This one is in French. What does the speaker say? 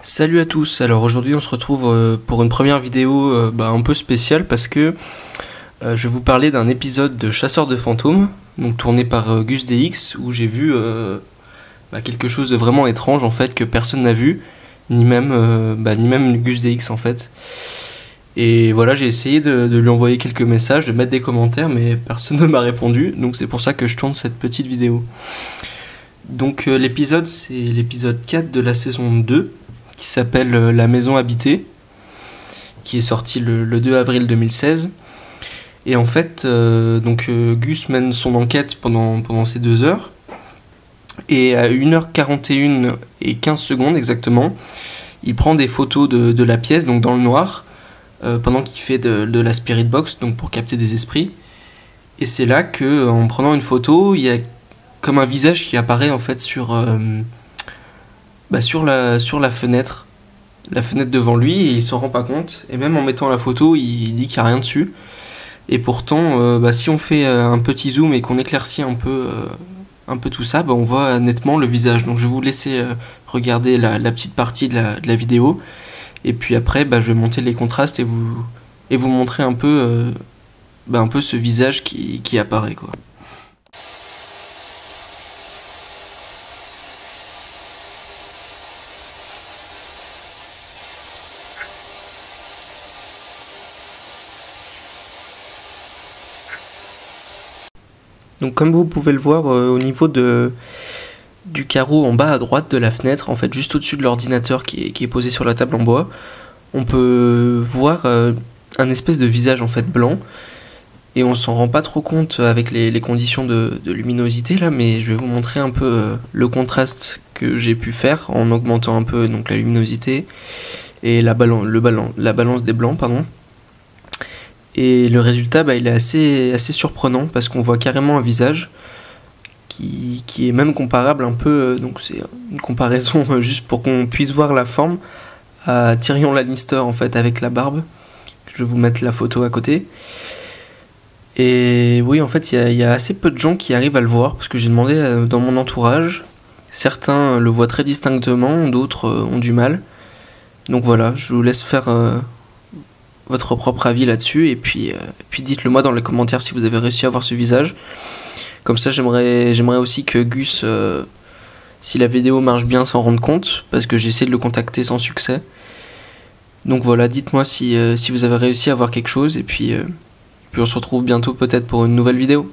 Salut à tous, alors aujourd'hui on se retrouve pour une première vidéo un peu spéciale parce que je vais vous parler d'un épisode de Chasseurs de fantômes, donc tourné par Gus DX, où j'ai vu quelque chose de vraiment étrange en fait que personne n'a vu, ni même Gus DX en fait. Et voilà, j'ai essayé de lui envoyer quelques messages, de mettre des commentaires, mais personne ne m'a répondu, donc c'est pour ça que je tourne cette petite vidéo. Donc l'épisode, c'est l'épisode 4 de la saison 2, qui s'appelle La Maison Habitée, qui est sorti le 2 avril 2016. Et en fait, Gus mène son enquête pendant ces 2 heures. Et à 1h41 et 15 secondes exactement, il prend des photos de la pièce, donc dans le noir, pendant qu'il fait de la spirit box, donc pour capter des esprits. Et c'est là que, en prenant une photo, il y a comme un visage qui apparaît en fait sur la fenêtre devant lui, et il s'en rend pas compte. Et même en mettant la photo, il dit qu'il n'y a rien dessus. Et pourtant, si on fait un petit zoom et qu'on éclaircit un peu tout ça, on voit nettement le visage. Donc je vais vous laisser regarder la petite partie de la vidéo. Et puis après, je vais monter les contrastes et vous montrer un peu ce visage qui apparaît, quoi. Donc comme vous pouvez le voir au niveau du carreau en bas à droite de la fenêtre, en fait juste au-dessus de l'ordinateur qui est posé sur la table en bois, on peut voir un espèce de visage en fait blanc, et on s'en rend pas trop compte avec les conditions de luminosité là, mais je vais vous montrer un peu le contraste que j'ai pu faire en augmentant un peu donc la luminosité et la balance des blancs, pardon. Et le résultat, il est assez surprenant parce qu'on voit carrément un visage qui est même comparable un peu, donc c'est une comparaison juste pour qu'on puisse voir la forme, à Tyrion Lannister en fait avec la barbe. Je vais vous mettre la photo à côté. Et oui, en fait, il y a assez peu de gens qui arrivent à le voir parce que j'ai demandé dans mon entourage. Certains le voient très distinctement, d'autres ont du mal. Donc voilà, je vous laisse faire votre propre avis là-dessus, et puis dites-le moi dans les commentaires si vous avez réussi à voir ce visage. Comme ça, j'aimerais aussi que Gus, si la vidéo marche bien, s'en rende compte, parce que j'essaie de le contacter sans succès. Donc voilà, dites-moi si vous avez réussi à voir quelque chose, et puis on se retrouve bientôt peut-être pour une nouvelle vidéo.